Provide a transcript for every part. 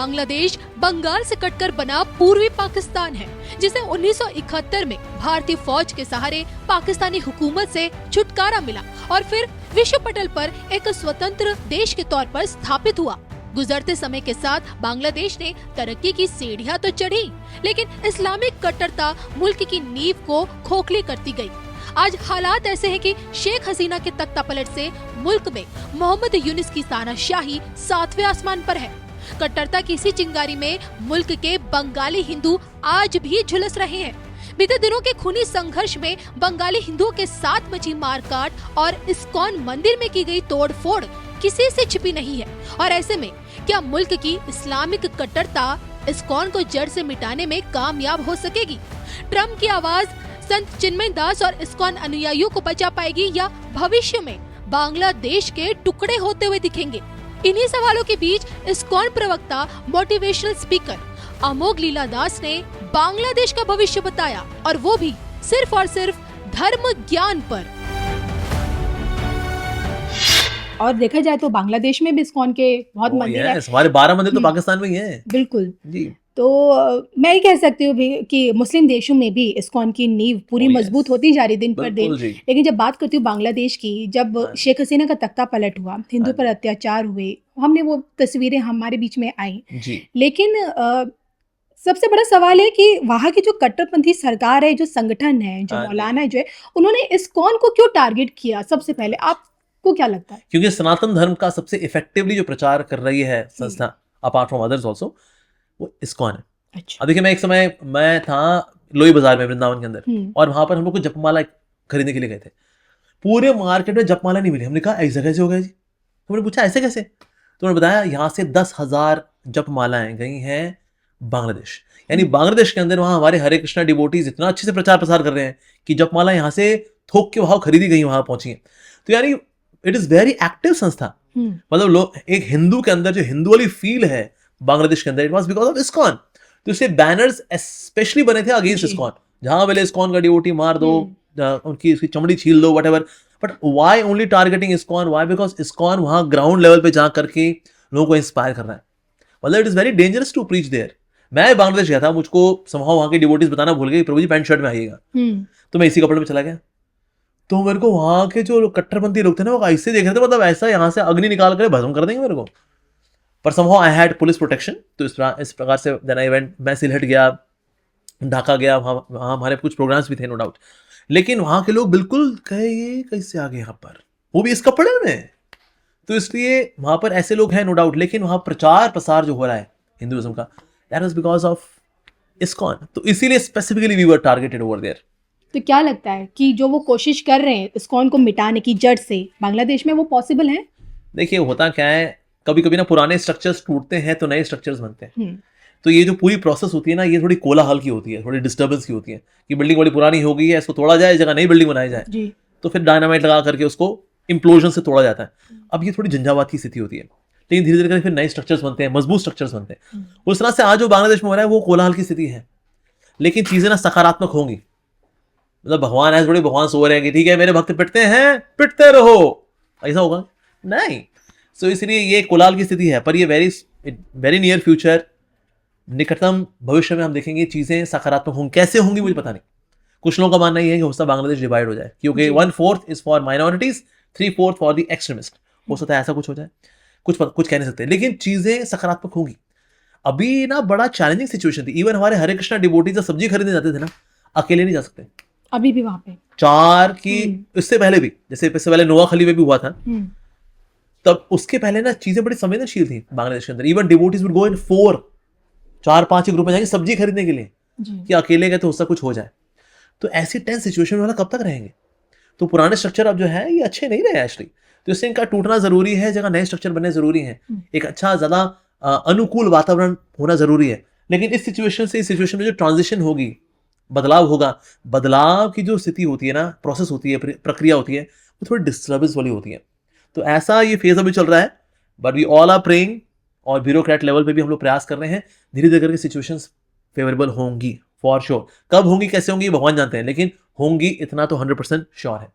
बांग्लादेश बंगाल से कटकर बना पूर्वी पाकिस्तान है, जिसे 1971 में भारतीय फौज के सहारे पाकिस्तानी हुकूमत से छुटकारा मिला और फिर विश्व पटल पर एक स्वतंत्र देश के तौर पर स्थापित हुआ। गुजरते समय के साथ बांग्लादेश ने तरक्की की सीढ़ियां तो चढ़ी, लेकिन इस्लामिक कट्टरता मुल्क की नींव को खोखली करती गई। आज हालात ऐसे हैं कि शेख हसीना के तख्तापलट से मुल्क में मोहम्मद यूनुस की तानाशाही 7वें आसमान पर है। कट्टरता की इसी चिंगारी में मुल्क के बंगाली हिंदू आज भी झुलस रहे हैं। बीते दिनों के खूनी संघर्ष में बंगाली हिंदुओं के साथ मची मारकाट और इस्कॉन मंदिर में की गई तोड़फोड़ किसी से छिपी नहीं है। और ऐसे में क्या मुल्क की इस्लामिक कट्टरता इस्कॉन को जड़ से मिटाने में कामयाब हो सकेगी? ट्रम्प की आवाज संत चिन्मय दास और इस्कॉन अनुयायियों को बचा पाएगी या भविष्य में बांग्लादेश के टुकड़े होते हुए दिखेंगे? इन्हीं सवालों के बीच इस्कॉन प्रवक्ता मोटिवेशनल स्पीकर अमोघ लीला दास ने बांग्लादेश का भविष्य बताया, और वो भी सिर्फ और सिर्फ धर्म ज्ञान पर। और देखा जाए तो बांग्लादेश में भी इस्कॉन के बहुत मंदिर है। हमारे 12 मंदिर तो पाकिस्तान में ही हैं। बिल्कुल जी। तो मैं ये कह सकती हूँ भी कि मुस्लिम देशों में भी इस्कॉन की नींव पूरी मजबूत होती जा रही दिन पर दिन। लेकिन जब बात करती हूँ बांग्लादेश की, जब शेख हसीना का तख्ता पलट हुआ, हिंदू पर अत्याचार हुए, हमने वो तस्वीरें हमारे बीच में आई। लेकिन सबसे बड़ा सवाल है कि वहाँ की जो कट्टरपंथी सरकार है, जो संगठन है, जो मौलाना है, जो है, उन्होंने इस्कॉन को क्यों टारगेट किया? सबसे पहले आपको क्या लगता है? क्योंकि सनातन धर्म का सबसे इफेक्टिवली जो प्रचार कर रही है संस्था, अपार्ट फ्रॉम अदर्स ऑल्सो, वो इस्कॉन है। अच्छा। अब देखिए, मैं एक समय मैं था लोई बाजार में, वृंदावन के अंदर, और वहां पर हम लोग को जपमाला खरीदने के लिए गए थे। पूरे मार्केट में जपमाला नहीं मिली। हमने कहा ऐसा कैसे हो गया जी? तो मैंने पूछा ऐसे कैसे? तो उन्होंने बताया यहाँ से 10,000 जपमालाएं गई हैं बांग्लादेश। यानी बांग्लादेश के अंदर वहां हमारे हरे कृष्णा डिवोटीज इतना अच्छे से प्रचार प्रसार कर रहे हैं कि जपमाला यहाँ से थोक के भाव खरीदी गई, वहां पहुंची है। तो यानी इट इज वेरी एक्टिव संस्था। मतलब लोग, एक हिंदू के अंदर जो हिंदू वाली फील है बांग्लादेश के अंदर, it was because of ISKCON. तो इससे बैनर्स स्पेशली बने थे अगेंस्ट इस्कॉन, जहां पहले इस्कॉन का डिवोटी मार दो, उनकी चमड़ी छील दो, whatever. But why only targeting ISKCON? Why? Because ISKCON वहां ग्राउंड लेवल पे जा करके लोगों को इंस्पायर कर रहा है। मतलब it is very dangerous to preach there. मैं बांग्लादेश गया था, मुझको समहाउ वहां के डिवोटीज बताना भूल गए, प्रभु जी पैंट शर्ट में आइएगा। तो मैं इसी कपड़े में चला गया। तो मेरे को वहां के जो कट्टरपंथी लोग थे ना, वो ऐसे देख रहे थे, मतलब ऐसा यहाँ से अग्नि निकाल कर भस्म कर देंगे मेरे को। पर somehow I had police protection. तो इस प्रकार से then I went, मैं सिलहट गया, ढाका गया, वहाँ हमारे कुछ प्रोग्राम्स भी थे, नो डाउट। लेकिन वहाँ के लोग बिल्कुल कहे ये कैसे आ गए यहाँ पर, वो भी इस कपड़े में। तो इसलिए वहाँ पर ऐसे लोग हैं, नो डाउट। लेकिन वहाँ प्रचार प्रसार जो हो रहा है हिंदुइज्म का, that was because of ISKCON. तो इसीलिए specifically we were targeted over there. तो क्या लगता है कि जो वो कोशिश कर रहे हैं इस्कॉन को मिटाने की जड़ से, बांग्लादेश में वो पॉसिबल है? देखिए, होता क्या है, कभी कभी ना पुराने स्ट्रक्चर्स टूटते हैं तो नए स्ट्रक्चर्स बनते हैं। तो ये जो पूरी प्रोसेस होती है ना, ये थोड़ी कोलाहल की होती है, थोड़ी डिस्टर्बेंस की होती है कि बिल्डिंग बड़ी पुरानी हो गई है, इसको तोड़ा जाए, जगह नई बिल्डिंग बनाई जाए। तो फिर डायनामाइट लगा करके उसको इम्प्लोजन से तोड़ा जाता है। अब ये थोड़ी झंझावात की स्थिति होती है, लेकिन धीरे धीरे करके फिर नए स्ट्रक्चर्स बनते हैं, मजबूत स्ट्रक्चर्स बनते हैं। उस तरह से आज जो बांग्लादेश में हो रहा है वो कोलाहल की स्थिति है, लेकिन चीजें ना सकारात्मक होंगी। मतलब भगवान ऐसे बड़े भगवान सो रहे हैं कि ठीक है मेरे भक्त पिटते हैं, पिटते रहो, ऐसा होगा? नहीं। सो इसलिए ये कोलाहल की स्थिति है, पर ये वेरी नियर फ्यूचर, निकटतम भविष्य में हम देखेंगे चीजें सकारात्मक होंगी। कैसे होंगी मुझे पता नहीं। कुछ लोगों का मानना ये है कि हो सकता है बांग्लादेश डिवाइड हो जाए, क्योंकि 1/4 is for minorities, 3/4 for the extremist. हो सकता है ऐसा कुछ हो जाए, कुछ कह नहीं सकते, लेकिन चीजें सकारात्मक होंगी। अभी ना बड़ा चैलेंजिंग सिचुएशन थी। इवन हमारे हरे कृष्णा डिवोटीज जब सब्जी खरीदने जाते थे ना, अकेले नहीं जा सकते, अभी भी वहां पे 4 की। इससे पहले भी, जैसे इससे पहले नोआ खली में भी हुआ था, तब उसके पहले ना चीजें बड़ी संवेदनशील थी बांग्लादेश के अंदर। Even devotees would go in 4-5 group में जाएंगे सब्जी खरीदने के लिए, कि अकेले गए तो उससे कुछ हो जाए। तो ऐसी टेंस सिचुएशन में कब तक रहेंगे? तो पुराने स्ट्रक्चर अब जो है ये अच्छे नहीं रहे एक्चुअली। तो इससे इनका टूटना जरूरी है, जगह नए स्ट्रक्चर बनने जरूरी है, एक अच्छा ज्यादा अनुकूल वातावरण होना जरूरी है। लेकिन इस सिचुएशन में जो ट्रांजिशन होगी, बदलाव होगा, बदलाव की जो स्थिति होती है ना, प्रोसेस होती है, प्रक्रिया होती है, वो थोड़ी डिस्टर्बेंस वाली होती है। तो ऐसा ये फेज अभी चल रहा है, but we all are praying, और ब्यूरोक्रेट लेवल पे भी हम लोग प्रयास कर रहे हैं। धीरे धीरे करके सिचुएशंस फेवरेबल होंगी फॉर श्योर। कब होंगी, कैसे होंगी, भगवान जानते हैं, लेकिन होंगी इतना तो 100% श्योर है।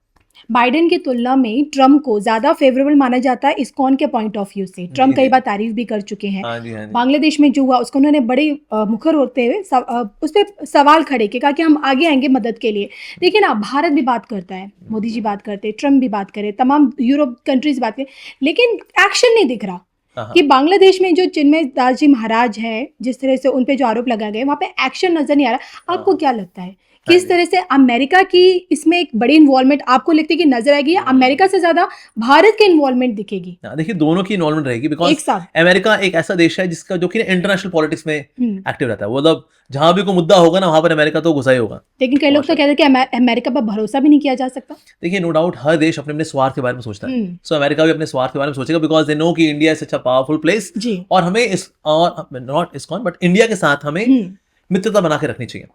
बाइडेन की तुलना में ट्रम्प को ज्यादा फेवरेबल माना जाता है इस्कॉन के पॉइंट ऑफ व्यू से। ट्रम्प कई बार तारीफ भी कर चुके हैं। हाँ जी, हाँ जी। बांग्लादेश में जो हुआ उसको उन्होंने बड़े मुखर होते हुए उस पर सवाल खड़े किए, कहा कि हम आगे आएंगे मदद के लिए। देखिए ना, भारत भी बात करता है, मोदी जी बात करते हैं, ट्रम्प भी बात करे, तमाम यूरोप कंट्रीज बात करें, लेकिन एक्शन नहीं दिख रहा कि बांग्लादेश में जो चिन्मय दास जी महाराज है, जिस तरह से उन पे जो आरोप लगाए गए, वहाँ पे एक्शन नजर नहीं आ रहा। आपको क्या लगता है किस तरह से अमेरिका की इसमें एक बड़ी इन्वॉल्वमेंट आपको लगती है कि नजर आएगी, या अमेरिका से ज्यादा भारत की इन्वॉल्वमेंट दिखेगी? देखिए, दोनों की इन्वॉल्वमेंट रहेगी, बिकॉज अमेरिका एक ऐसा देश है जिसका जो कि इंटरनेशनल पॉलिटिक्स में एक्टिव रहता है। मतलब जहां भी कोई मुद्दा होगा ना, वहां पर अमेरिका तो घुसा ही होगा। लेकिन कई लोग तो कहते हैं कि अमेरिका पर भरोसा भी नहीं किया जा सकता। देखिए, नो डाउट हर देश अपने अपने स्वार्थ के बारे में सोचता है। सो अमेरिका भी अपने स्वार्थ के बारे में सोचेगा, बिकॉज दे नो कि India is such a powerful place, और हमें नॉट इस्कॉन बट इंडिया के साथ हमें मित्रता बना के रखनी चाहिए।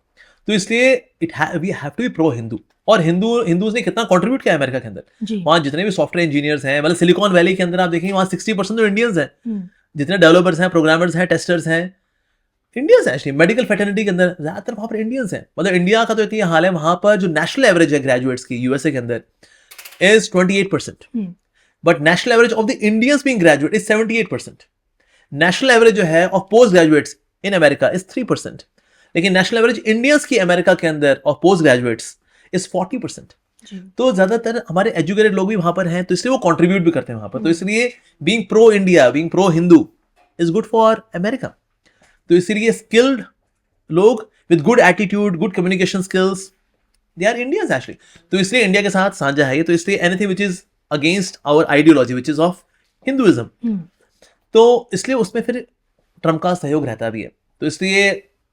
तो इसलिए we have to be pro Hindu. और हिंदूज ने कितना कंट्रीब्यूट किया अमेरिका के अंदर। वहाँ जितने भी सॉफ्टवेयर इंजीनियर्स हैं, मतलब सिलिकॉन वैली के अंदर आप देखेंगे वहाँ 60% तो इंडियंस हैं। जितने डेवलपर्स हैं, प्रोग्रामर्स हैं, टेस्टर्स हैं, इंडियंस हैं। मेडिकल फैटर्निटी के अंदर ज्यादातर वहाँ पर इंडियंस हैं। मतलब इंडिया का तो इतनी हाल है, वहाँ पर जो नेशनल एवरेज है ग्रेजुएट्स की यूएसए के अंदर is 28%, but national average of the Indians being graduate is 78%। National average जो है of post graduates in America is 3%, लेकिन नेशनल एवरेज इंडियंस की अमेरिका के अंदर और पोस्ट ग्रेजुएट्स इज 40%। तो ज्यादातर हमारे एजुकेटेड लोग भी वहां पर हैं, तो इसलिए वो कंट्रीब्यूट भी करते हैं वहां पर। तो इसलिए being pro India, being pro Hindu is good for America. तो इसलिए स्किल्ड लोग with good attitude, good communication skills, they are Indians actually. तो इसलिए इंडिया के साथ साझा है। तो इसलिए anything which is against our ideology which is of Hinduism, तो इसलिए उसमें फिर ट्रम्प का सहयोग रहता भी है। तो इसलिए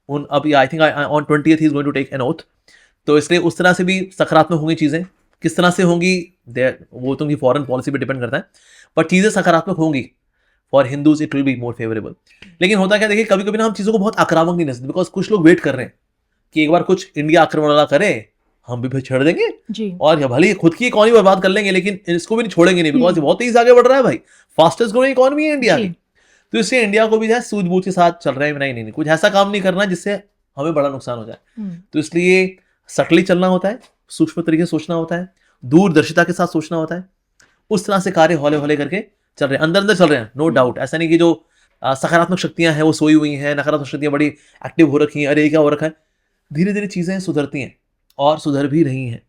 अब I think on 20th he is going to take an oath. तो इसलिए उस तरह से भी सकारात्मक होंगी चीज़ें। किस तरह से होंगी वो तो उनकी फॉरेन पॉलिसी पे डिपेंड करता है, पर चीज़ें सकारात्मक होंगी for Hindus, it will be more favourable. लेकिन होता क्या, देखिए कभी कभी ना हम चीज़ों को बहुत आक्रामक नहीं ले सकते, बिकॉज कुछ लोग वेट कर रहे हैं कि एक बार कुछ इंडिया आक्रमण वाला करे, हम भी फिर छेड़ देंगे जी। और भले खुद की इकॉनमी बर्बाद कर लेंगे, लेकिन इसको भी नहीं छोड़ेंगे नहीं, बिकॉज बहुत तेज आगे बढ़ रहा है भाई। फास्टेस्ट ग्रोइंग इकॉनमी है इंडिया की। तो इससे इंडिया को भी जो है सूझबूझ के साथ चल रहे हैं। नहीं, कुछ ऐसा काम नहीं करना जिससे हमें बड़ा नुकसान हो जाए। तो इसलिए सटली चलना होता है, सूक्ष्म तरीके से सोचना होता है, दूरदर्शिता के साथ सोचना होता है। उस तरह से कार्य हौले हौले करके चल रहे हैं, अंदर चल रहे हैं, नो डाउट। ऐसा नहीं कि जो सकारात्मक शक्तियां हैं वो सोई हुई हैं, नकारात्मक शक्तियां बड़ी एक्टिव हो रखी हैं, अरे क्या हो रखा है। धीरे धीरे चीजें सुधरती हैं और सुधर भी रही हैं।